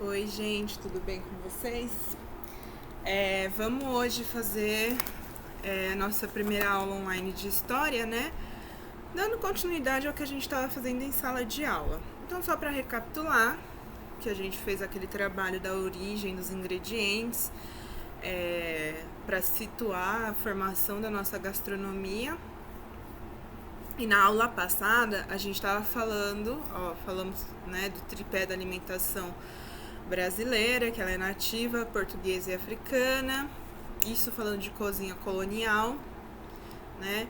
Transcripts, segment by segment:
Oi, gente, tudo bem com vocês? Vamos hoje fazer a nossa primeira aula online de história, né? Dando continuidade ao que a gente estava fazendo em sala de aula. Então, só para recapitular, que a gente fez aquele trabalho da origem dos ingredientes, para situar a formação da nossa gastronomia. E na aula passada a gente estava falamos, né, do tripé da alimentação brasileira, que ela é nativa, portuguesa e africana. Isso falando de cozinha colonial, né?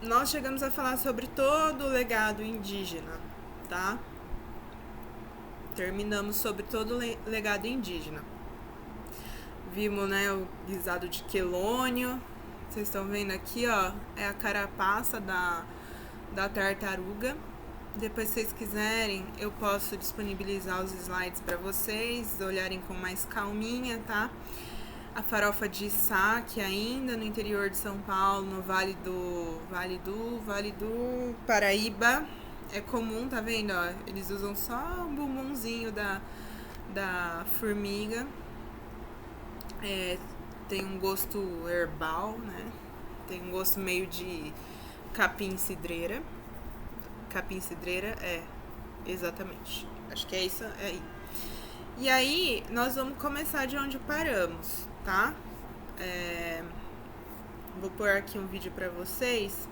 Nós chegamos a falar sobre todo o legado indígena, tá? Terminamos sobre todo o legado indígena. Vimos, né, o guisado de quelônio. Vocês estão vendo aqui, ó, é a carapaça da tartaruga. Depois, se vocês quiserem, eu posso disponibilizar os slides para vocês olharem com mais calminha, tá? A farofa de saque ainda no interior de São Paulo, no Vale do Paraíba. É comum, tá vendo? Ó, eles usam só o bumbumzinho da formiga. Tem um gosto herbal, né? Tem um gosto meio de capim-cidreira. Capim-cidreira, exatamente. Acho que é isso aí. E aí, nós vamos começar de onde paramos, tá? Vou pôr aqui um vídeo pra vocês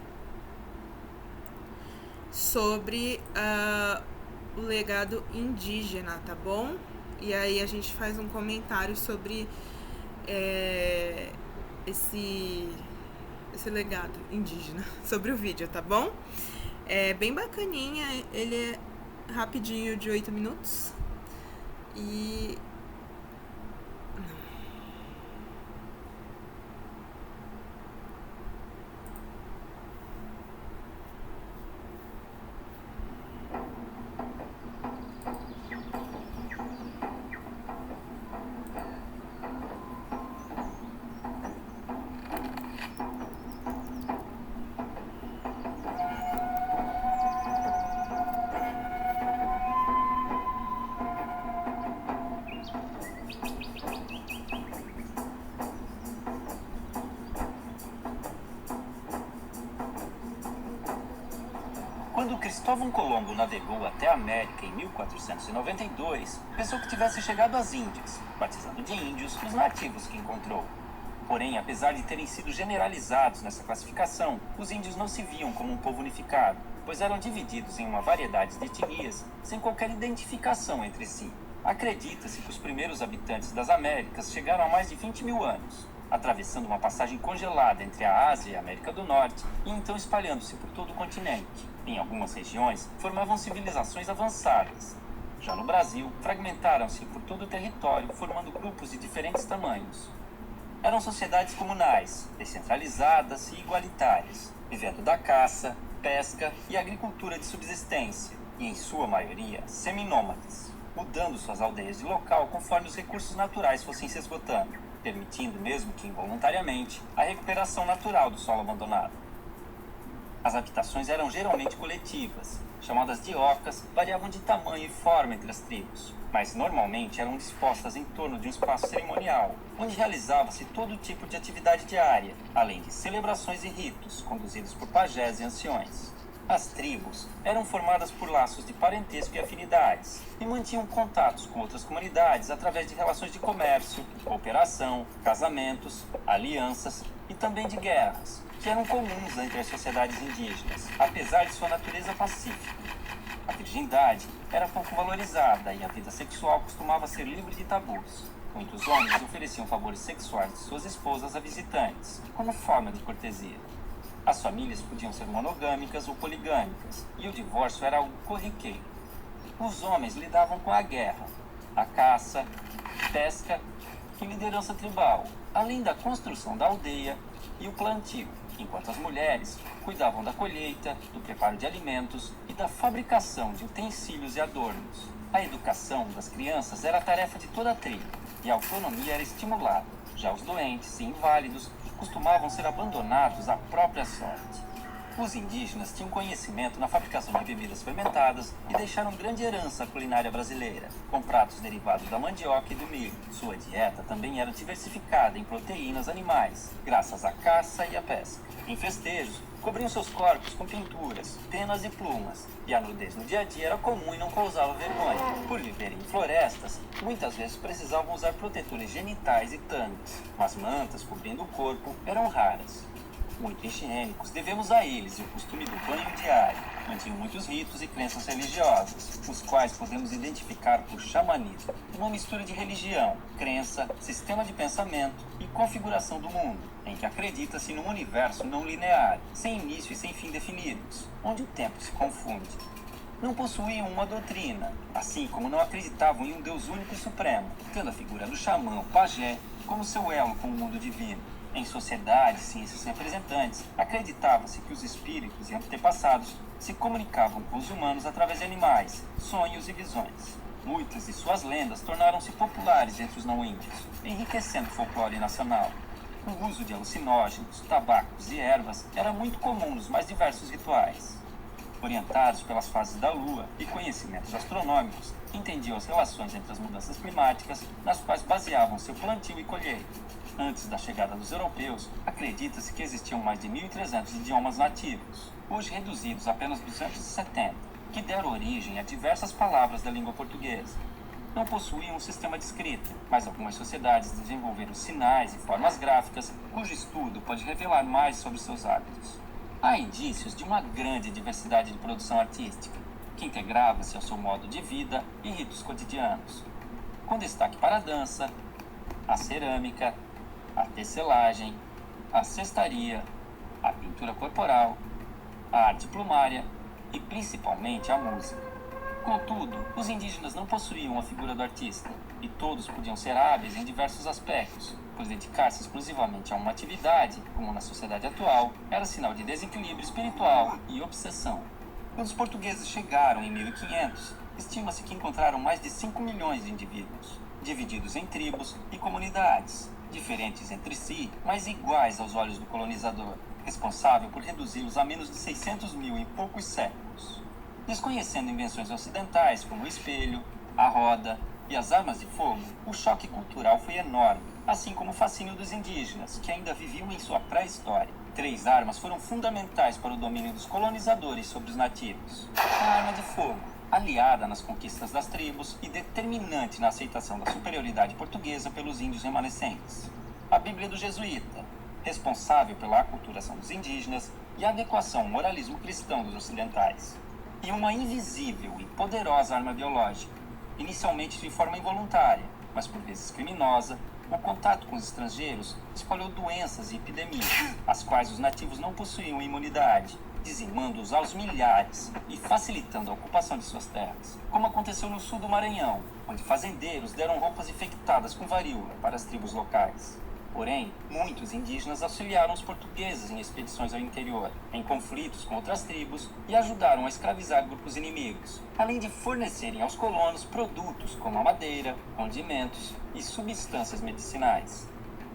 sobre o legado indígena, tá bom? E aí a gente faz um comentário sobre esse legado indígena, sobre o vídeo, tá bom? É bem bacaninha, ele é rapidinho, de 8 minutos. E... Quando Cristóvão Colombo navegou até a América em 1492, pensou que tivesse chegado às Índias, batizando de índios os nativos que encontrou. Porém, apesar de terem sido generalizados nessa classificação, os índios não se viam como um povo unificado, pois eram divididos em uma variedade de etnias sem qualquer identificação entre si. Acredita-se que os primeiros habitantes das Américas chegaram há mais de 20 mil anos, atravessando uma passagem congelada entre a Ásia e a América do Norte e então espalhando-se por todo o continente. Em algumas regiões, formavam civilizações avançadas. Já no Brasil, fragmentaram-se por todo o território, formando grupos de diferentes tamanhos. Eram sociedades comunais, descentralizadas e igualitárias, vivendo da caça, pesca e agricultura de subsistência, e em sua maioria seminômades, mudando suas aldeias de local conforme os recursos naturais fossem se esgotando, permitindo, mesmo que involuntariamente, a recuperação natural do solo abandonado. As habitações eram geralmente coletivas, chamadas de ocas, variavam de tamanho e forma entre as tribos, mas normalmente eram dispostas em torno de um espaço cerimonial, onde realizava-se todo tipo de atividade diária, além de celebrações e ritos, conduzidos por pajés e anciões. As tribos eram formadas por laços de parentesco e afinidades, e mantinham contatos com outras comunidades através de relações de comércio, cooperação, casamentos, alianças e também de guerras, que eram comuns entre as sociedades indígenas, apesar de sua natureza pacífica. A virgindade era pouco valorizada e a vida sexual costumava ser livre de tabus. Muitos homens ofereciam favores sexuais de suas esposas a visitantes, como forma de cortesia. As famílias podiam ser monogâmicas ou poligâmicas, e o divórcio era algo corriqueiro. Os homens lidavam com a guerra, a caça, pesca e liderança tribal, além da construção da aldeia e o plantio, enquanto as mulheres cuidavam da colheita, do preparo de alimentos e da fabricação de utensílios e adornos. A educação das crianças era a tarefa de toda a tribo, e a autonomia era estimulada. Já os doentes e inválidos costumavam ser abandonados à própria sorte. Os indígenas tinham conhecimento na fabricação de bebidas fermentadas e deixaram grande herança à culinária brasileira, com pratos derivados da mandioca e do milho. Sua dieta também era diversificada em proteínas animais, graças à caça e à pesca. Em festejos, cobriam seus corpos com pinturas, penas e plumas, e a nudez no dia a dia era comum e não causava vergonha. Por viverem em florestas, muitas vezes precisavam usar protetores genitais e tânicos, mas mantas cobrindo o corpo eram raras. Muito higiênicos, devemos a eles o costume do banho diário. Mantinham muitos ritos e crenças religiosas, os quais podemos identificar por xamanismo, uma mistura de religião, crença, sistema de pensamento e configuração do mundo, em que acredita-se num universo não linear, sem início e sem fim definidos, onde o tempo se confunde. Não possuíam uma doutrina, assim como não acreditavam em um Deus único e supremo, tendo a figura do xamã, o pajé, como seu elo com o mundo divino. Em sociedades, ciências representantes, acreditava-se que os espíritos e antepassados se comunicavam com os humanos através de animais, sonhos e visões. Muitas de suas lendas tornaram-se populares entre os não-índios, enriquecendo o folclore nacional. O uso de alucinógenos, tabacos e ervas era muito comum nos mais diversos rituais. Orientados pelas fases da lua e conhecimentos astronômicos, entendiam as relações entre as mudanças climáticas, nas quais baseavam seu plantio e colheita. Antes da chegada dos europeus, acredita-se que existiam mais de 1.300 idiomas nativos, hoje reduzidos a apenas 270, que deram origem a diversas palavras da língua portuguesa. Não possuíam um sistema de escrita, mas algumas sociedades desenvolveram sinais e formas gráficas, cujo estudo pode revelar mais sobre seus hábitos. Há indícios de uma grande diversidade de produção artística, que integrava-se ao seu modo de vida e ritos cotidianos, com destaque para a dança, a cerâmica, a tecelagem, a cestaria, a pintura corporal, a arte plumária e principalmente a música. Contudo, os indígenas não possuíam uma figura do artista, e todos podiam ser hábeis em diversos aspectos, pois dedicar-se exclusivamente a uma atividade, como na sociedade atual, era sinal de desequilíbrio espiritual e obsessão. Quando os portugueses chegaram em 1500, estima-se que encontraram mais de 5 milhões de indivíduos, divididos em tribos e comunidades, diferentes entre si, mas iguais aos olhos do colonizador, responsável por reduzi-los a menos de 600 mil em poucos séculos. Desconhecendo invenções ocidentais como o espelho, a roda e as armas de fogo, o choque cultural foi enorme, assim como o fascínio dos indígenas, que ainda viviam em sua pré-história. 3 armas foram fundamentais para o domínio dos colonizadores sobre os nativos. A arma de fogo, aliada nas conquistas das tribos e determinante na aceitação da superioridade portuguesa pelos índios remanescentes. A Bíblia do Jesuíta, responsável pela aculturação dos indígenas e a adequação ao moralismo cristão dos ocidentais. E uma invisível e poderosa arma biológica, inicialmente de forma involuntária, mas por vezes criminosa. O contato com os estrangeiros espalhou doenças e epidemias, às quais os nativos não possuíam imunidade, dizimando-os aos milhares e facilitando a ocupação de suas terras, como aconteceu no sul do Maranhão, onde fazendeiros deram roupas infectadas com varíola para as tribos locais. Porém, muitos indígenas auxiliaram os portugueses em expedições ao interior, em conflitos com outras tribos e ajudaram a escravizar grupos inimigos, além de fornecerem aos colonos produtos como a madeira, condimentos e substâncias medicinais.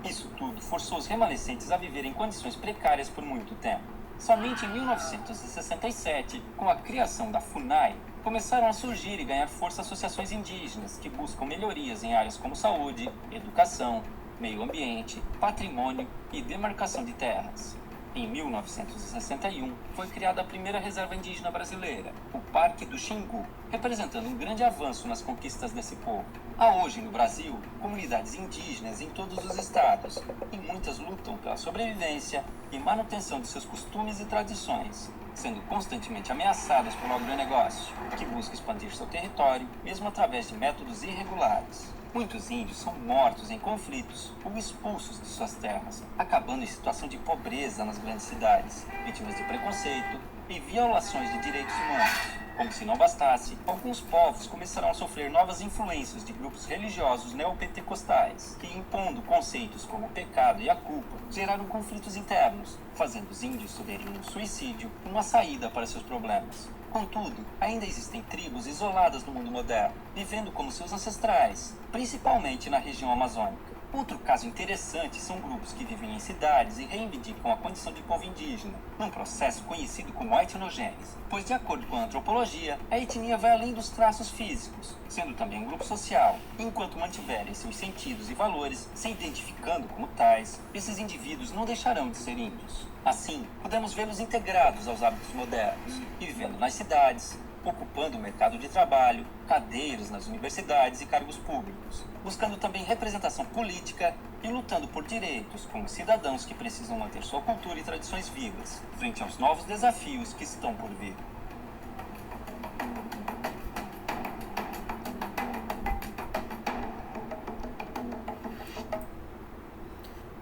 Isso tudo forçou os remanescentes a viver em condições precárias por muito tempo. Somente em 1967, com a criação da FUNAI, começaram a surgir e ganhar força associações indígenas que buscam melhorias em áreas como saúde, educação, meio ambiente, patrimônio e demarcação de terras. Em 1961, foi criada a primeira reserva indígena brasileira, o Parque do Xingu, representando um grande avanço nas conquistas desse povo. Há hoje no Brasil comunidades indígenas em todos os estados, e muitas lutam pela sobrevivência e manutenção de seus costumes e tradições, sendo constantemente ameaçadas pelo agronegócio, que busca expandir seu território, mesmo através de métodos irregulares. Muitos índios são mortos em conflitos ou expulsos de suas terras, acabando em situação de pobreza nas grandes cidades, vítimas de preconceito e violações de direitos humanos. Como se não bastasse, alguns povos começaram a sofrer novas influências de grupos religiosos neopentecostais, que, impondo conceitos como o pecado e a culpa, geraram conflitos internos, fazendo os índios verem no suicídio uma saída para seus problemas. Contudo, ainda existem tribos isoladas no mundo moderno, vivendo como seus ancestrais, principalmente na região amazônica. Outro caso interessante são grupos que vivem em cidades e reivindicam a condição de povo indígena, num processo conhecido como etnogênese, pois, de acordo com a antropologia, a etnia vai além dos traços físicos, sendo também um grupo social. Enquanto mantiverem seus sentidos e valores se identificando como tais, esses indivíduos não deixarão de ser índios. Assim, podemos vê-los integrados aos hábitos modernos e vivendo nas cidades, ocupando o mercado de trabalho, cadeiras nas universidades e cargos públicos, buscando também representação política e lutando por direitos como cidadãos que precisam manter sua cultura e tradições vivas, frente aos novos desafios que estão por vir.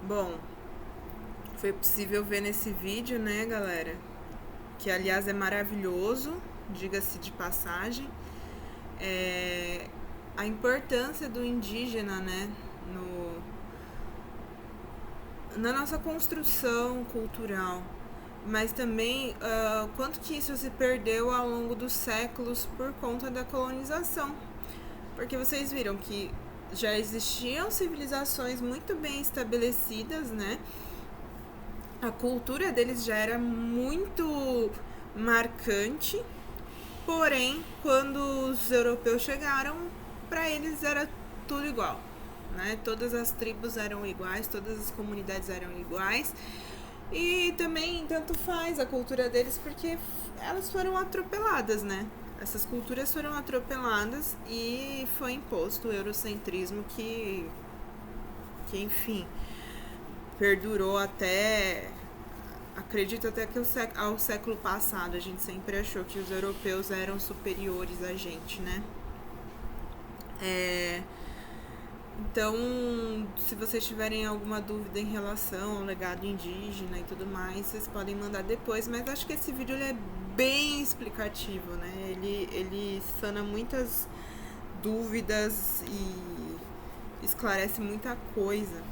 Bom, foi possível ver nesse vídeo, né, galera? Que, aliás, é maravilhoso, diga-se de passagem, a importância do indígena, né, na nossa construção cultural, mas também quanto que isso se perdeu ao longo dos séculos por conta da colonização, porque vocês viram que já existiam civilizações muito bem estabelecidas, né? A cultura deles já era muito marcante, porém, quando os europeus chegaram, para eles era tudo igual, né? Todas as tribos eram iguais, todas as comunidades eram iguais, e também tanto faz a cultura deles, porque elas foram atropeladas, né? Essas culturas foram atropeladas e foi imposto o eurocentrismo que enfim, perdurou até... Acredito até que ao século passado a gente sempre achou que os europeus eram superiores a gente, né? Então, se vocês tiverem alguma dúvida em relação ao legado indígena e tudo mais, vocês podem mandar depois, mas acho que esse vídeo ele é bem explicativo, né? Ele sana muitas dúvidas e esclarece muita coisa.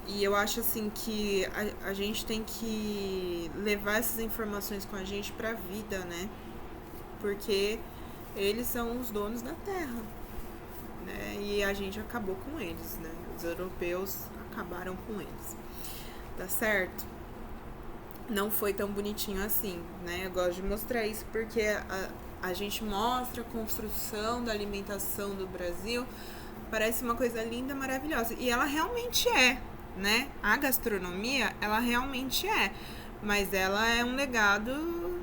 E eu acho assim que a gente tem que levar essas informações com a gente pra vida, né? Porque eles são os donos da terra, né? E a gente acabou com eles, né? Os europeus acabaram com eles. Tá certo? Não foi tão bonitinho assim, né? Eu gosto de mostrar isso porque a gente mostra a construção da alimentação do Brasil, parece uma coisa linda, maravilhosa. E ela realmente é, né? A gastronomia, ela realmente é, mas ela é um legado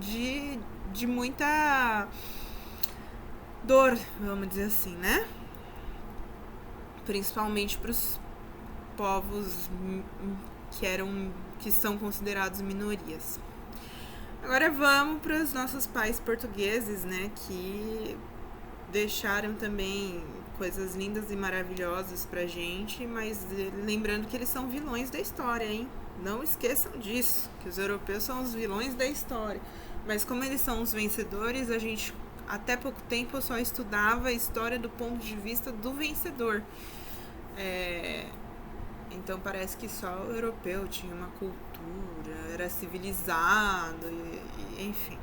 de muita dor, vamos dizer assim, né? Principalmente para os povos que são considerados minorias. Agora vamos para os nossos pais portugueses, né? Que deixaram também coisas lindas e maravilhosas pra gente, mas lembrando que eles são vilões da história, hein? Não esqueçam disso, que os europeus são os vilões da história. Mas como eles são os vencedores, a gente até pouco tempo só estudava a história do ponto de vista do vencedor. Então parece que só o europeu tinha uma cultura, era civilizado, enfim.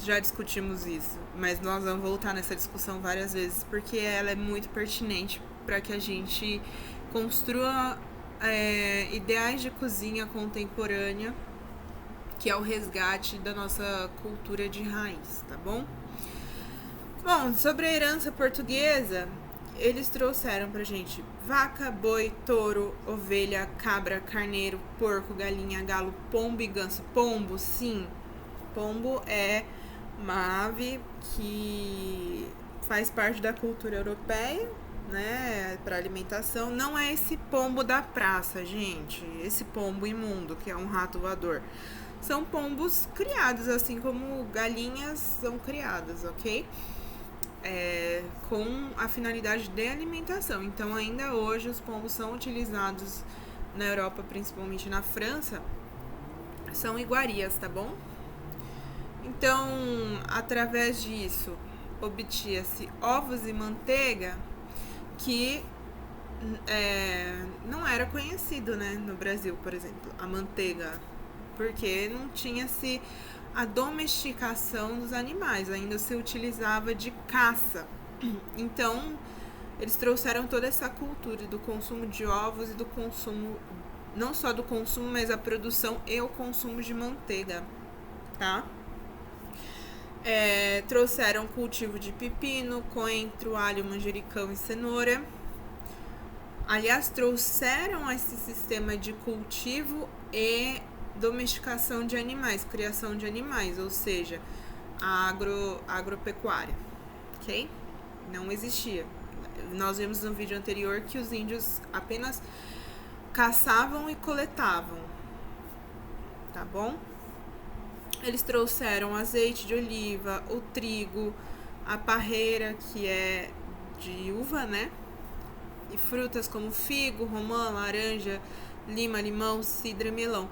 Já discutimos isso, mas nós vamos voltar nessa discussão várias vezes, porque ela é muito pertinente para que a gente construa ideais de cozinha contemporânea, que é o resgate da nossa cultura de raiz, tá bom? Bom, sobre a herança portuguesa, eles trouxeram pra gente vaca, boi, touro, ovelha, cabra, carneiro, porco, galinha, galo, pombo e ganso. Pombo, sim. Pombo é uma ave que faz parte da cultura europeia, né, para alimentação. Não é esse pombo da praça, gente, esse pombo imundo, que é um rato voador. São pombos criados, assim como galinhas são criadas, ok? Com a finalidade de alimentação. Então, ainda hoje, os pombos são utilizados na Europa, principalmente na França, são iguarias, tá bom? Então, através disso, obtinha-se ovos e manteiga, que não era conhecido, né, no Brasil, por exemplo, a manteiga, porque não tinha-se a domesticação dos animais, ainda se utilizava de caça. Então, eles trouxeram toda essa cultura do consumo de ovos e do consumo, não só do consumo, mas a produção e o consumo de manteiga, tá? Trouxeram cultivo de pepino, coentro, alho, manjericão e cenoura. Aliás, trouxeram esse sistema de cultivo e domesticação de animais, criação de animais, ou seja, a agropecuária, ok? Não existia. Nós vimos no vídeo anterior que os índios apenas caçavam e coletavam, tá bom? Eles trouxeram azeite de oliva, o trigo, a parreira, que é de uva, né? E frutas como figo, romã, laranja, lima, limão, cidra e melão.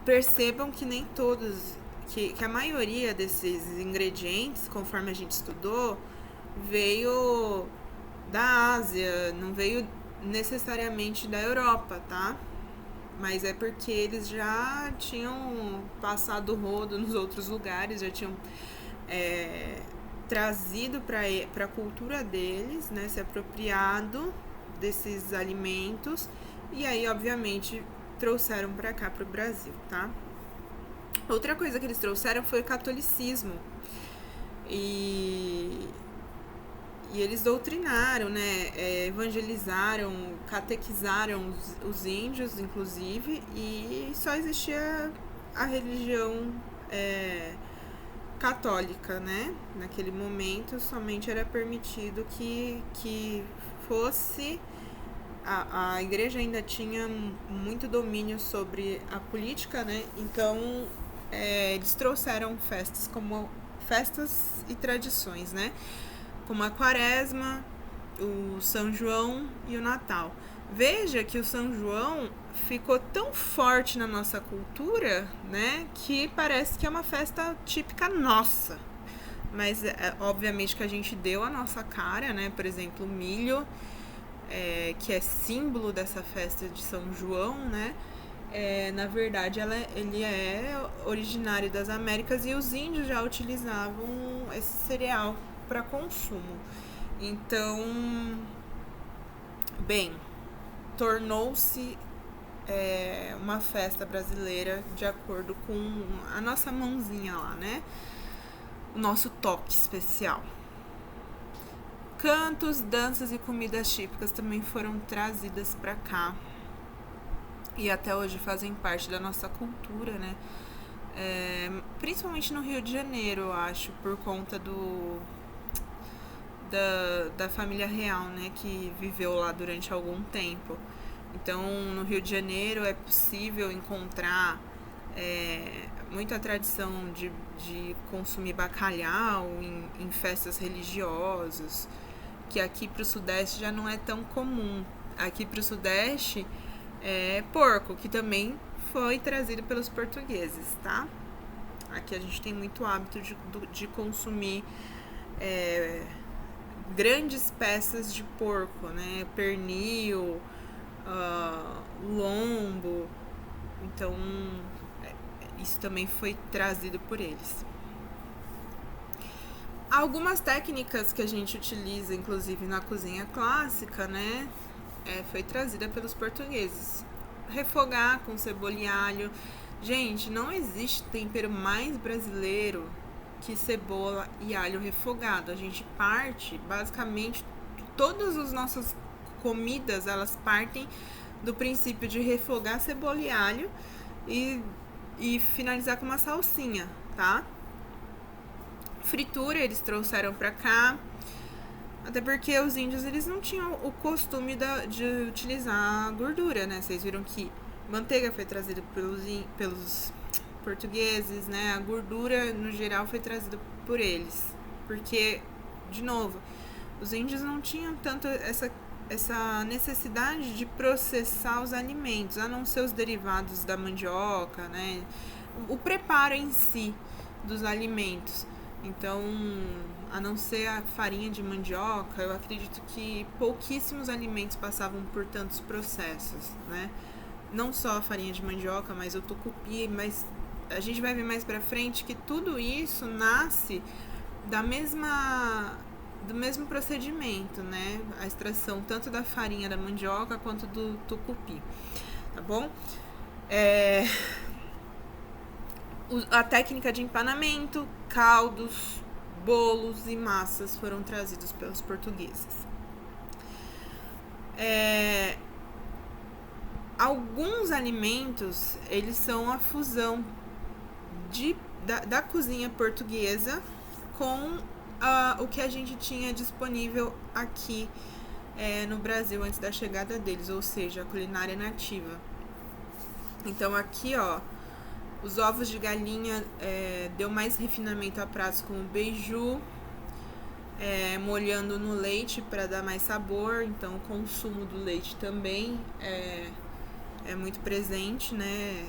Percebam que nem todos, que a maioria desses ingredientes, conforme a gente estudou, veio da Ásia, não veio necessariamente da Europa, tá? Mas é porque eles já tinham passado o rodo nos outros lugares, já tinham trazido para a cultura deles, né, se apropriado desses alimentos e aí, obviamente, trouxeram para cá, para o Brasil, tá? Outra coisa que eles trouxeram foi o catolicismo e eles doutrinaram, né, evangelizaram, catequizaram os índios, inclusive, e só existia a religião católica, né? Naquele momento, somente era permitido que fosse... A igreja ainda tinha muito domínio sobre a política, né? Então, eles trouxeram festas e tradições, né? Como a Quaresma, o São João e o Natal. Veja que o São João ficou tão forte na nossa cultura, né, que parece que é uma festa típica nossa. Mas, obviamente, que a gente deu a nossa cara, né? Por exemplo, o milho, que é símbolo dessa festa de São João, né? Na verdade, ele é originário das Américas e os índios já utilizavam esse cereal para consumo. Então, bem, tornou-se uma festa brasileira de acordo com a nossa mãozinha lá, né? O nosso toque especial. Cantos, danças e comidas típicas também foram trazidas para cá e até hoje fazem parte da nossa cultura, né? Principalmente no Rio de Janeiro, eu acho, por conta da família real, né, que viveu lá durante algum tempo. Então, no Rio de Janeiro é possível encontrar muita tradição de consumir bacalhau em festas religiosas, que aqui para o Sudeste já não é tão comum. Aqui para o Sudeste é porco, que também foi trazido pelos portugueses, tá? Aqui a gente tem muito hábito de consumir grandes peças de porco, né? Pernil, lombo. Então, isso também foi trazido por eles. Algumas técnicas que a gente utiliza, inclusive na cozinha clássica, né? Foi trazida pelos portugueses. Refogar com cebola e alho. Gente, não existe tempero mais brasileiro que cebola e alho refogado. A gente parte, basicamente, todas as nossas comidas, elas partem do princípio de refogar cebola e alho e finalizar com uma salsinha, tá? Fritura eles trouxeram pra cá, até porque os índios, eles não tinham o costume de utilizar gordura, né? Vocês viram que manteiga foi trazida pelos portugueses, né? A gordura, no geral, foi trazida por eles. Porque, de novo, os índios não tinham tanto essa necessidade de processar os alimentos, a não ser os derivados da mandioca, né? O preparo em si dos alimentos. Então, a não ser a farinha de mandioca, eu acredito que pouquíssimos alimentos passavam por tantos processos, né? Não só a farinha de mandioca, mas o tucupi, mas a gente vai ver mais pra frente que tudo isso nasce do mesmo procedimento, né? A extração tanto da farinha da mandioca quanto do tucupi, tá bom? A técnica de empanamento, caldos, bolos e massas foram trazidos pelos portugueses. Alguns alimentos, eles são a fusão da cozinha portuguesa com o que a gente tinha disponível aqui no Brasil antes da chegada deles, ou seja, a culinária nativa. Então aqui, ó, os ovos de galinha deu mais refinamento a pratos como beiju, molhando no leite para dar mais sabor. Então o consumo do leite também é muito presente, né?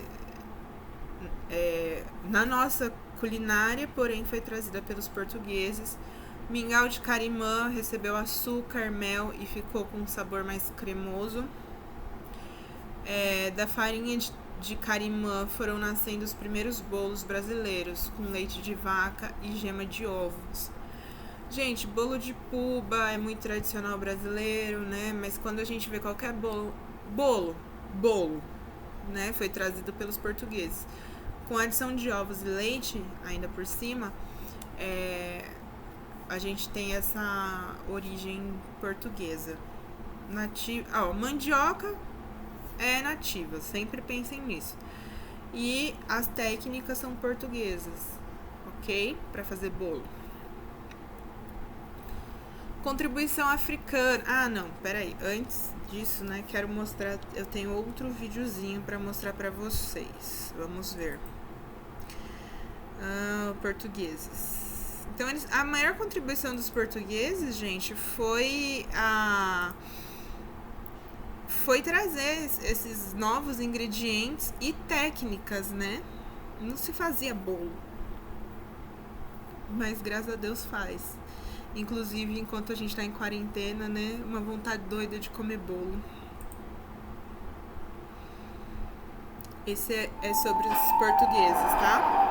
Na nossa culinária, porém foi trazida pelos portugueses. Mingau de carimã recebeu açúcar, mel e ficou com um sabor mais cremoso. Da farinha de carimã foram nascendo os primeiros bolos brasileiros, com leite de vaca e gema de ovos. Gente, bolo de puba é muito tradicional brasileiro, né? Mas quando a gente vê qualquer bolo, né? Foi trazido pelos portugueses. Com a adição de ovos e leite, ainda por cima, a gente tem essa origem portuguesa. Mandioca é nativa, sempre pensem nisso. E as técnicas são portuguesas, ok? Para fazer bolo. Contribuição africana. Não, peraí. Antes disso, né, quero mostrar. Eu tenho outro videozinho para mostrar para vocês. Vamos ver. Portugueses. Então, a maior contribuição dos portugueses, gente, foi trazer esses novos ingredientes e técnicas, né? Não se fazia bolo, mas graças a Deus faz. Inclusive, enquanto a gente tá em quarentena, né? Uma vontade doida de comer bolo. Esse é sobre os portugueses, tá?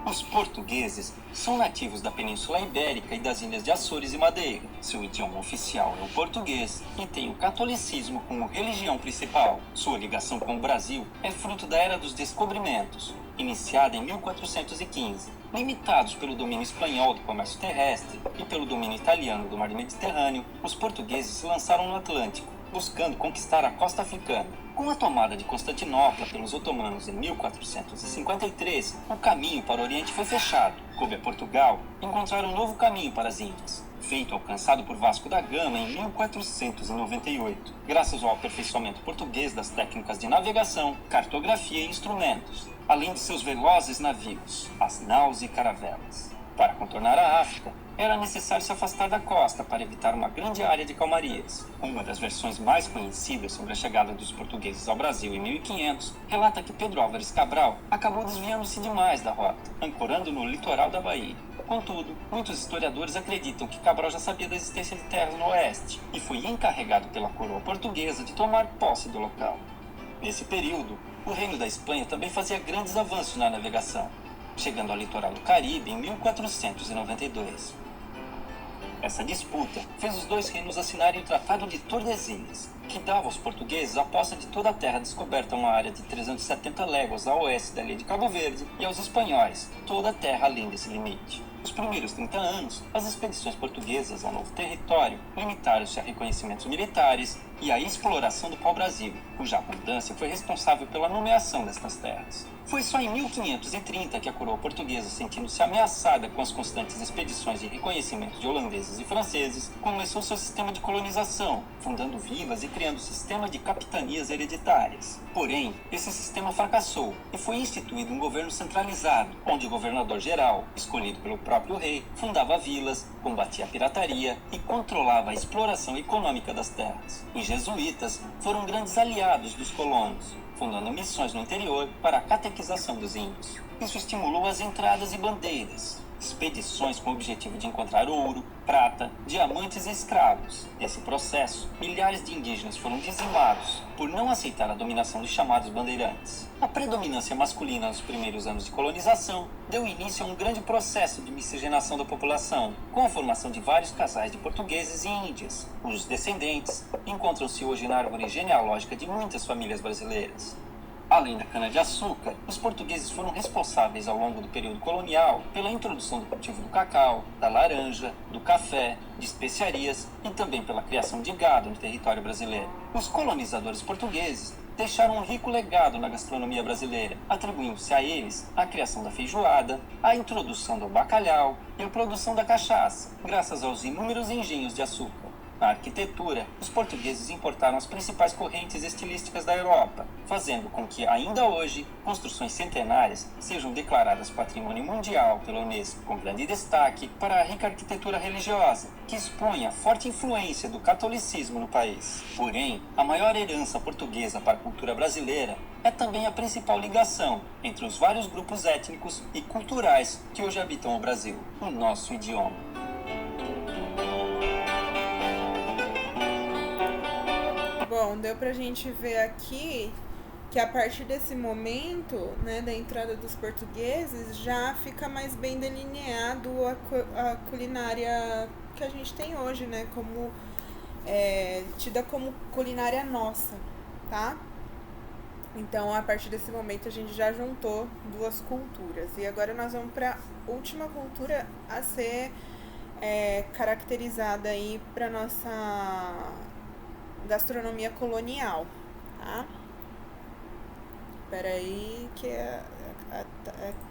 Os portugueses são nativos da Península Ibérica e das ilhas de Açores e Madeira. Seu idioma oficial é o português e tem o catolicismo como religião principal. Sua ligação com o Brasil é fruto da Era dos Descobrimentos, iniciada em 1415. Limitados pelo domínio espanhol do comércio terrestre e pelo domínio italiano do mar Mediterrâneo, os portugueses se lançaram no Atlântico, buscando conquistar a costa africana. Com a tomada de Constantinopla pelos otomanos em 1453, o caminho para o Oriente foi fechado. Coube a Portugal encontrar um novo caminho para as Índias, feito alcançado por Vasco da Gama em 1498, graças ao aperfeiçoamento português das técnicas de navegação, cartografia e instrumentos, além de seus velozes navios, as naus e caravelas. Para contornar a África, era necessário se afastar da costa para evitar uma grande área de calmarias. Uma das versões mais conhecidas sobre a chegada dos portugueses ao Brasil em 1500 relata que Pedro Álvares Cabral acabou desviando-se demais da rota, ancorando no litoral da Bahia. Contudo, muitos historiadores acreditam que Cabral já sabia da existência de terras no oeste e foi encarregado pela coroa portuguesa de tomar posse do local. Nesse período, o Reino da Espanha também fazia grandes avanços na navegação, chegando ao litoral do Caribe em 1492. Essa disputa fez os dois reinos assinarem o Tratado de Tordesilhas, que dava aos portugueses a posse de toda a terra descoberta, uma área de 370 léguas a oeste da ilha de Cabo Verde, e aos espanhóis toda a terra além desse limite. Nos primeiros 30 anos, as expedições portuguesas ao novo território limitaram-se a reconhecimentos militares, e a exploração do pau-brasil, cuja abundância foi responsável pela nomeação destas terras. Foi só em 1530 que a coroa portuguesa, sentindo-se ameaçada com as constantes expedições de reconhecimento de holandeses e franceses, começou seu sistema de colonização, fundando vilas e criando um sistema de capitanias hereditárias. Porém, esse sistema fracassou e foi instituído um governo centralizado, onde o governador-geral, escolhido pelo próprio rei, fundava vilas, combatia a pirataria e controlava a exploração econômica das terras. Os jesuítas foram grandes aliados dos colonos, fundando missões no interior para a catequização dos índios. Isso estimulou as entradas e bandeiras, expedições com o objetivo de encontrar ouro, prata, diamantes e escravos. Nesse processo, milhares de indígenas foram dizimados por não aceitar a dominação dos chamados bandeirantes. A predominância masculina nos primeiros anos de colonização deu início a um grande processo de miscigenação da população, com a formação de vários casais de portugueses e índias, cujos descendentes encontram-se hoje na árvore genealógica de muitas famílias brasileiras. Além da cana-de-açúcar, os portugueses foram responsáveis ao longo do período colonial pela introdução do cultivo do cacau, da laranja, do café, de especiarias e também pela criação de gado no território brasileiro. Os colonizadores portugueses deixaram um rico legado na gastronomia brasileira, atribuindo-se a eles a criação da feijoada, a introdução do bacalhau e a produção da cachaça, graças aos inúmeros engenhos de açúcar. Na arquitetura, os portugueses importaram as principais correntes estilísticas da Europa, fazendo com que, ainda hoje, construções centenárias sejam declaradas Patrimônio Mundial pela Unesco, com grande destaque para a rica arquitetura religiosa, que expõe a forte influência do catolicismo no país. Porém, a maior herança portuguesa para a cultura brasileira é também a principal ligação entre os vários grupos étnicos e culturais que hoje habitam o Brasil, o nosso idioma. Bom, deu pra gente ver aqui que a partir desse momento, né, da entrada dos portugueses, já fica mais bem delineado a culinária que a gente tem hoje, né, como tida como culinária nossa, tá? Então, a partir desse momento, a gente já juntou duas culturas. E agora nós vamos para a última cultura a ser caracterizada aí para nossa gastronomia colonial, tá? Espera aí que é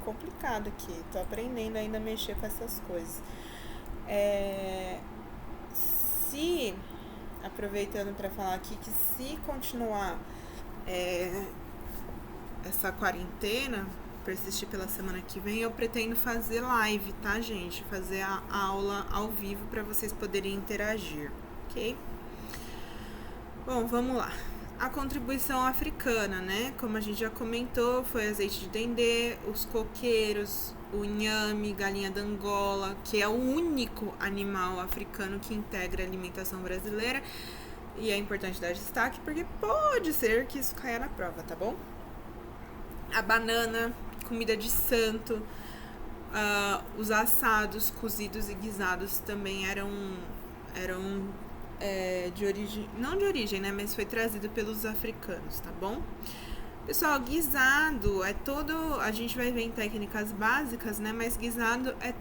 complicado aqui, tô aprendendo ainda a mexer com essas coisas. Aproveitando para falar aqui que se continuar essa quarentena, persistir pela semana que vem, eu pretendo fazer live, tá, gente? Fazer a aula ao vivo para vocês poderem interagir, ok? Bom, vamos lá. A contribuição africana, né? Como a gente já comentou, foi azeite de dendê, os coqueiros, o inhame, galinha da Angola, que é o único animal africano que integra a alimentação brasileira. E é importante dar destaque porque pode ser que isso caia na prova, tá bom? A banana, comida de santo, os assados, cozidos e guisados também eram de origem, não de origem, né, mas foi trazido pelos africanos, tá bom? Pessoal, guisado é todo, a gente vai ver em técnicas básicas, né, mas guisado é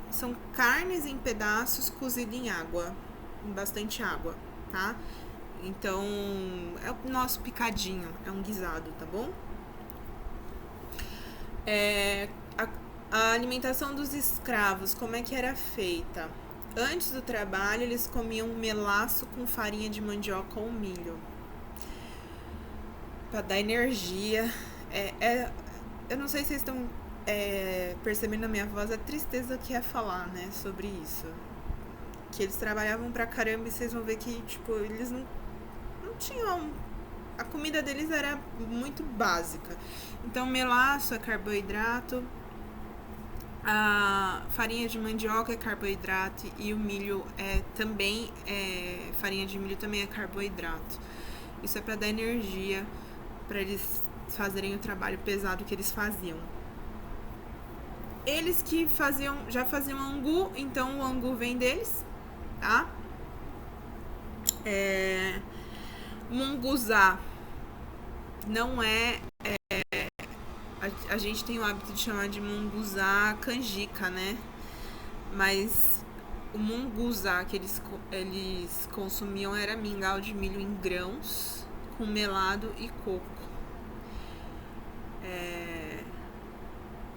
são carnes em pedaços cozidas em água, em bastante água, tá? Então, é o nosso picadinho, é um guisado, tá bom? A alimentação dos escravos, como é que era feita? Antes do trabalho, eles comiam melaço com farinha de mandioca ou milho. Pra dar energia. Eu não sei se vocês estão percebendo na minha voz a tristeza que é falar, né, sobre isso. Que eles trabalhavam pra caramba e vocês vão ver que, tipo, eles não tinham... A comida deles era muito básica. Então, melaço é carboidrato, a farinha de mandioca é carboidrato e o milho também farinha de milho também é carboidrato. Isso é para dar energia para eles fazerem o trabalho pesado que eles faziam. Eles que já faziam angu, então o angu vem deles, tá? Munguzá não a gente tem o hábito de chamar de munguzá canjica, né? Mas o munguzá que eles consumiam era mingau de milho em grãos, com melado e coco.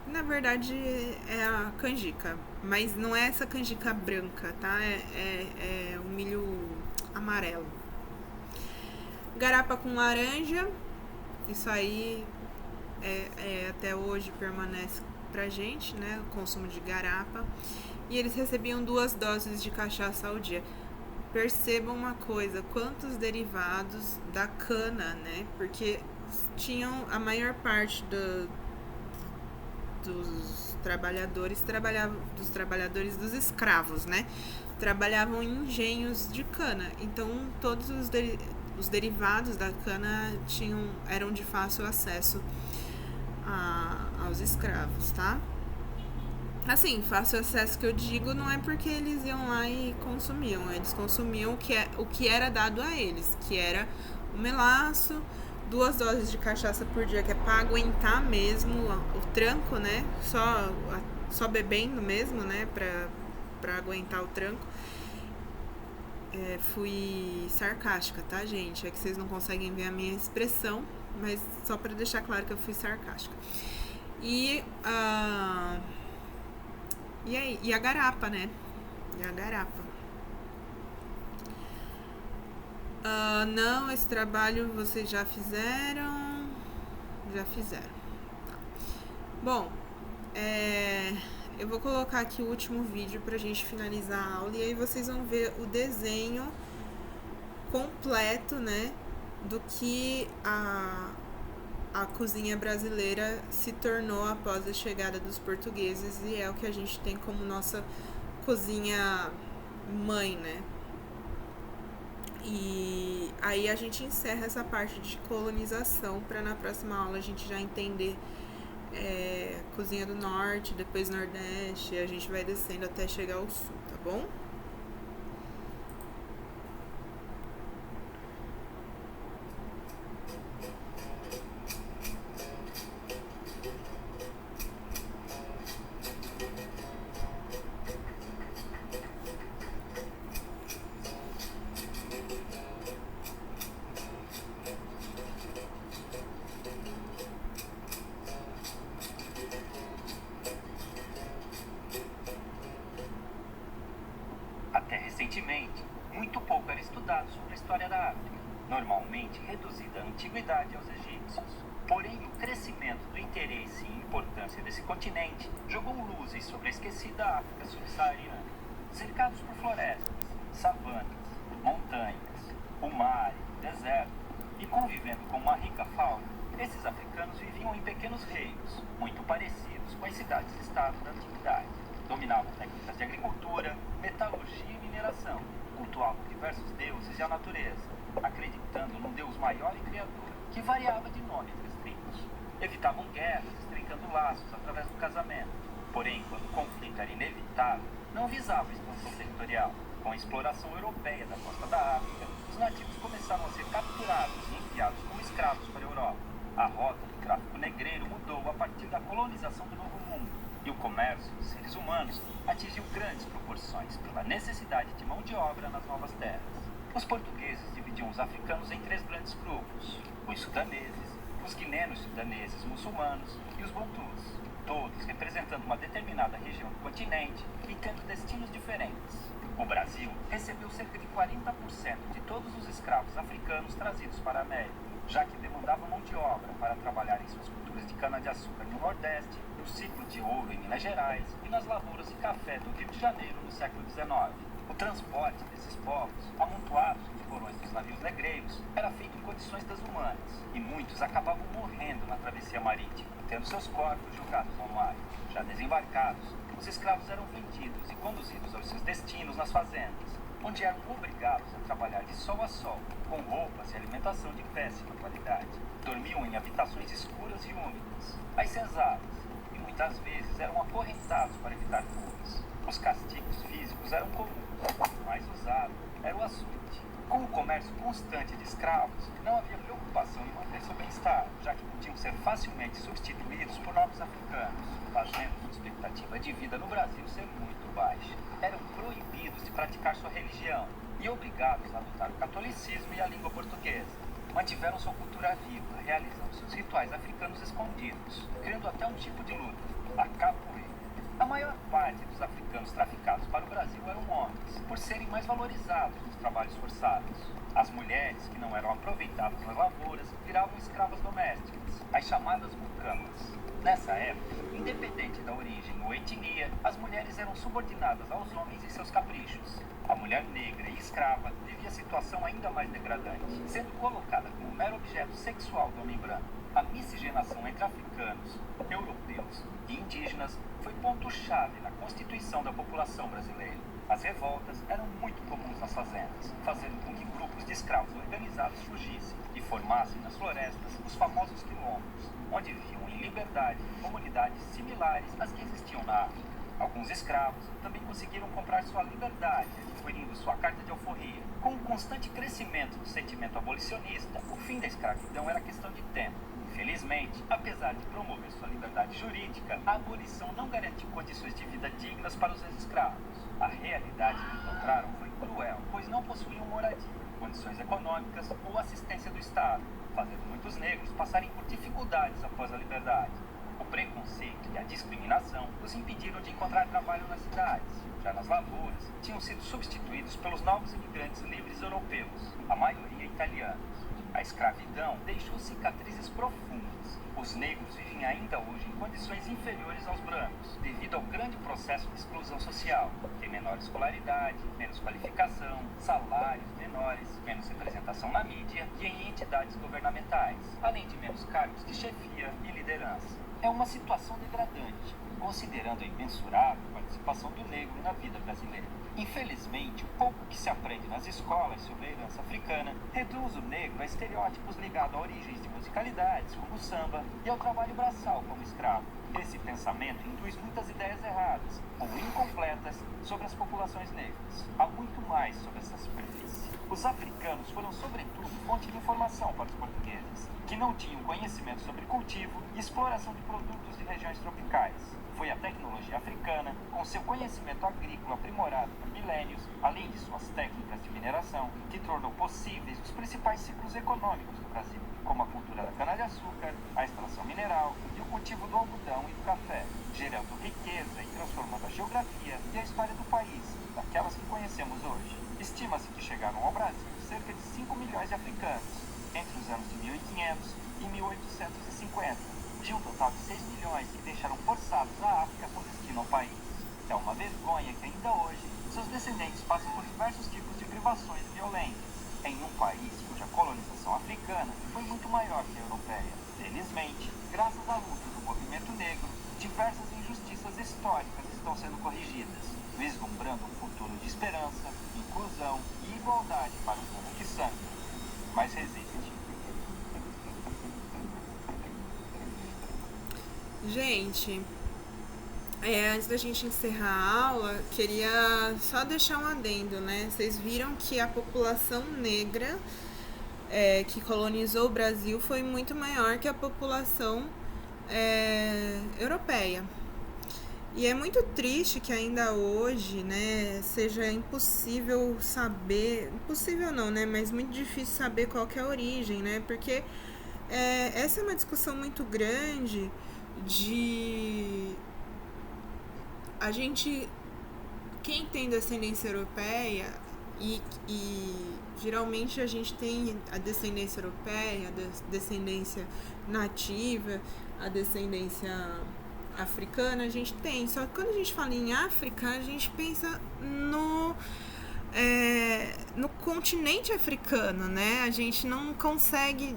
Na verdade é a canjica, mas não é essa canjica branca, tá? É o milho amarelo. Garapa com laranja, isso aí até hoje permanece pra gente, né? O consumo de garapa. E eles recebiam 2 doses de cachaça ao dia. Percebam uma coisa, quantos derivados da cana, né? Porque tinham a maior parte dos trabalhadores dos escravos, né? Trabalhavam em engenhos de cana. Então todos os derivados da cana eram de fácil acesso aos escravos, tá? Assim, fácil acesso que eu digo não é porque eles iam lá e consumiam. Eles consumiam o que era dado a eles, que era o melaço, 2 doses de cachaça por dia, que é pra aguentar mesmo o tranco, né? Só bebendo mesmo, né? Pra aguentar o tranco. Fui sarcástica, tá, gente? É que vocês não conseguem ver a minha expressão, mas só pra deixar claro que eu fui sarcástica. E a garapa, né? E a garapa. Não, esse trabalho vocês já fizeram. Já fizeram. Tá. Bom, eu vou colocar aqui o último vídeo pra gente finalizar a aula. E aí vocês vão ver o desenho completo, né? Do que a cozinha brasileira se tornou após a chegada dos portugueses, e é o que a gente tem como nossa cozinha mãe, né? E aí a gente encerra essa parte de colonização para na próxima aula a gente já entender cozinha do norte, depois nordeste, e a gente vai descendo até chegar ao sul, tá bom? Recentemente, muito pouco era estudado sobre a história da África, normalmente reduzida à antiguidade aos egípcios. Porém, o crescimento do interesse e importância desse continente jogou luzes sobre a esquecida África subsaariana. Cercados por florestas, savanas, montanhas, o mar, deserto, e convivendo com uma rica fauna, esses africanos viviam em pequenos reinos, muito parecidos com as cidades-estado da antiguidade. Dominavam técnicas de agricultura, metalurgia e mineração, cultuavam diversos deuses e a natureza, acreditando num Deus maior e criador, que variava de nomes restritos. Evitavam guerras, estreitando laços através do casamento. Porém, quando o conflito era inevitável, não visava a expansão territorial. Com a exploração europeia da costa da África, os nativos começaram a ser capturados e enviados como escravos para a Europa. A rota do tráfico negreiro mudou a partir da colonização do Novo Mundo, e o comércio de seres humanos atingiu grandes proporções pela necessidade de mão de obra nas novas terras. Os portugueses dividiam os africanos em 3 grandes grupos: os sudaneses, os guinenos sudaneses muçulmanos e os bantus, todos representando uma determinada região do continente e tendo destinos diferentes. O Brasil recebeu cerca de 40% de todos os escravos africanos trazidos para a América, já que demandavam mão de obra para trabalhar em suas culturas de cana-de-açúcar no Nordeste, no ciclo de ouro em Minas Gerais e nas lavouras de café do Rio de Janeiro no século XIX. O transporte desses povos, amontoados nos porões dos navios negreiros, era feito em condições desumanas, e muitos acabavam morrendo na travessia marítima, tendo seus corpos jogados ao mar. Já desembarcados, os escravos eram vendidos e conduzidos aos seus destinos nas fazendas, onde eram obrigados a trabalhar de sol a sol, com roupas e alimentação de péssima qualidade. Dormiam em habitações escuras e úmidas, às senzalas, e muitas vezes eram acorrentados para evitar fugas. Os castigos físicos eram comuns, o mais usado era o açoite. Com o comércio constante de escravos, não havia preocupação em manter seu bem-estar, já que podiam ser facilmente substituídos por novos africanos, fazendo sua expectativa de vida no Brasil ser muito baixa. Eram proibidos praticar sua religião e obrigados a adotar o catolicismo e a língua portuguesa. Mantiveram sua cultura viva, realizando seus rituais africanos escondidos, criando até um tipo de luta, a capoeira. A maior parte dos africanos traficados para o Brasil eram homens, por serem mais valorizados nos trabalhos forçados. As mulheres, que não eram aproveitadas nas lavouras, viravam escravas domésticas, as chamadas mucamas. Nessa época, independente da origem ou etnia, as mulheres eram subordinadas aos homens e seus caprichos. A mulher negra e escrava vivia situação ainda mais degradante, sendo colocada como mero objeto sexual do homem branco. A miscigenação entre africanos, europeus e indígenas foi ponto-chave na constituição da população brasileira. As revoltas eram muito comuns nas fazendas, fazendo com que grupos de escravos organizados surgissem e formassem nas florestas os famosos quilombos, onde viviam em liberdade comunidades similares às que existiam na África. Alguns escravos também conseguiram comprar sua liberdade, adquirindo sua carta de alforria. Com o constante crescimento do sentimento abolicionista, o fim da escravidão era questão de tempo. Infelizmente, apesar de promover sua liberdade jurídica, a abolição não garantiu condições de vida dignas para os ex-escravos. A realidade que encontraram foi cruel, pois não possuíam moradia, condições econômicas ou assistência do Estado, fazendo muitos negros passarem por dificuldades após a liberdade. O preconceito e a discriminação os impediram de encontrar trabalho nas cidades. Já nas lavouras, tinham sido substituídos pelos novos imigrantes livres europeus, a maioria italianos. A escravidão deixou cicatrizes profundas. Os negros vivem ainda hoje em condições inferiores aos brancos, devido ao grande processo de exclusão social. Tem menor escolaridade, menos qualificação, salários menores, menos representação na mídia e em entidades governamentais, além de menos cargos de chefia e liderança. É uma situação degradante, considerando a imensurável participação do negro na vida brasileira. Infelizmente, o pouco que se aprende nas escolas sobre a herança africana reduz o negro a estereótipos ligados a origens de musicalidades, como o samba, e ao trabalho braçal como escravo. Esse pensamento induz muitas ideias erradas ou incompletas sobre as populações negras. Há muito mais sobre essa superfície. Os africanos foram, sobretudo, fonte de informação para os portugueses, que não tinham conhecimento sobre cultivo e exploração de produtos de regiões tropicais. Foi a tecnologia africana, com seu conhecimento agrícola aprimorado por milênios, além de suas técnicas de mineração, que tornou possíveis os principais ciclos econômicos do Brasil, como a cultura da cana-de-açúcar, a extração mineral e o cultivo do algodão e do café, gerando riqueza e transformando a geografia e a história do país, daquelas que conhecemos hoje. Estima-se que chegaram ao Brasil cerca de 5 milhões de africanos, entre os anos de 1500 e 1850, de um total de 6 milhões que deixaram forçados a África com destino ao país. É uma vergonha que ainda hoje seus descendentes passam por diversos tipos de privações e violências, em um país cuja colonização africana foi muito maior que a europeia. Felizmente, graças à luta do movimento negro, diversas injustiças históricas estão sendo corrigidas, vislumbrando um futuro de esperança, inclusão e igualdade para o povo que sangra, mas resiste. Gente, antes da gente encerrar a aula, queria só deixar um adendo, né? Vocês viram que a população negra que colonizou o Brasil foi muito maior que a população europeia. E é muito triste que ainda hoje, né, seja impossível saber, impossível não, né, mas muito difícil saber qual que é a origem, né? Porque essa é uma discussão muito grande de a gente, quem tem descendência europeia e geralmente a gente tem a descendência europeia, a descendência nativa, a descendência africana, a gente tem, só que quando a gente fala em África, a gente pensa no continente africano, né? A gente não consegue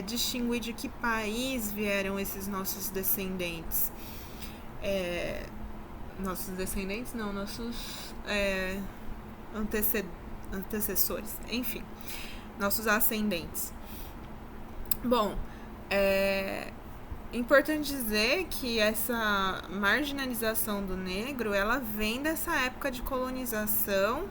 distinguir de que país vieram esses nossos descendentes. Nossos descendentes não, nossos antecessores, enfim, nossos ascendentes. Bom, importante dizer que essa marginalização do negro, ela vem dessa época de colonização,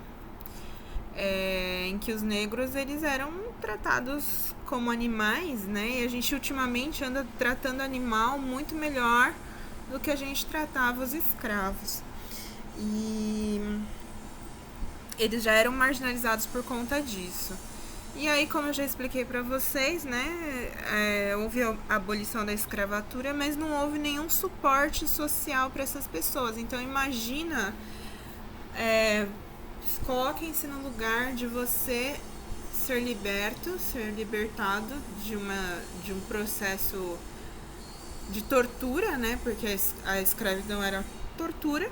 em que os negros eles eram tratados como animais, né? E a gente ultimamente anda tratando animal muito melhor do que a gente tratava os escravos. E eles já eram marginalizados por conta disso. E aí, como eu já expliquei para vocês, né, houve a abolição da escravatura, mas não houve nenhum suporte social para essas pessoas. Então, imagina, coloquem-se no lugar de você ser libertado de um processo de tortura, né, porque a escravidão era tortura.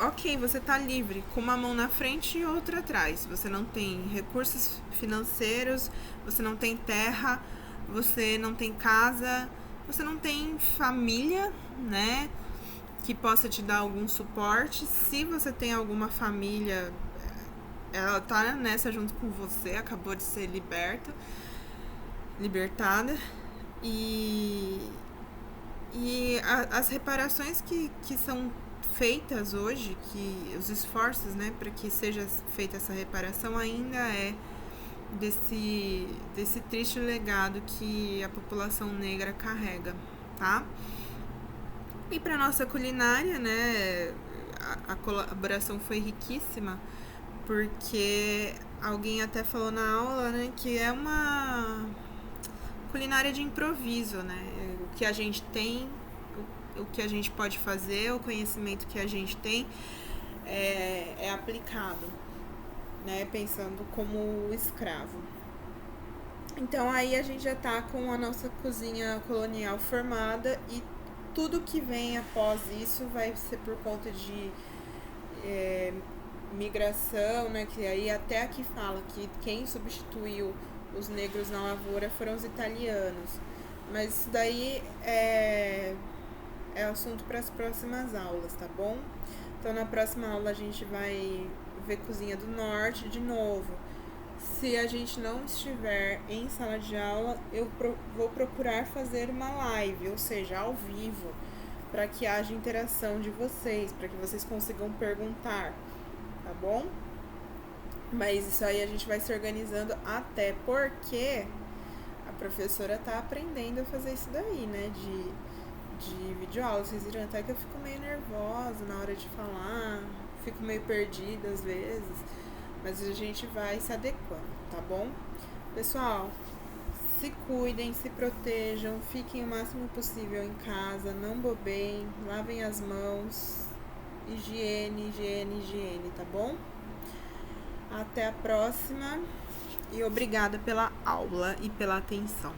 Ok, você tá livre, com uma mão na frente e outra atrás. Você não tem recursos financeiros, você não tem terra, você não tem casa, você não tem família, né, que possa te dar algum suporte. Se você tem alguma família, ela tá nessa junto com você, acabou de ser libertada. E as reparações que são feitas hoje, que os esforços, né, para que seja feita essa reparação ainda é desse triste legado que a população negra carrega, tá? E para nossa culinária, né, a colaboração foi riquíssima, porque alguém até falou na aula, né, que é uma culinária de improviso, né? O que a gente tem, o que a gente pode fazer, o conhecimento que a gente tem é aplicado, né? Pensando como escravo. Então aí a gente já tá com a nossa cozinha colonial formada e tudo que vem após isso vai ser por conta de migração, né? Que aí até aqui fala que quem substituiu os negros na lavoura foram os italianos. Mas isso daí é assunto para as próximas aulas, tá bom? Então na próxima aula a gente vai ver cozinha do norte de novo. Se a gente não estiver em sala de aula, eu vou procurar fazer uma live, ou seja, ao vivo, para que haja interação de vocês, para que vocês consigam perguntar, tá bom? Mas isso aí a gente vai se organizando, até porque a professora tá aprendendo a fazer isso daí, né? De videoaula. Vocês viram até que eu fico meio nervosa na hora de falar, fico meio perdida às vezes, mas a gente vai se adequando, tá bom? Pessoal, se cuidem, se protejam, fiquem o máximo possível em casa, não bobeiem, lavem as mãos, higiene, tá bom? Até a próxima e obrigada pela aula e pela atenção.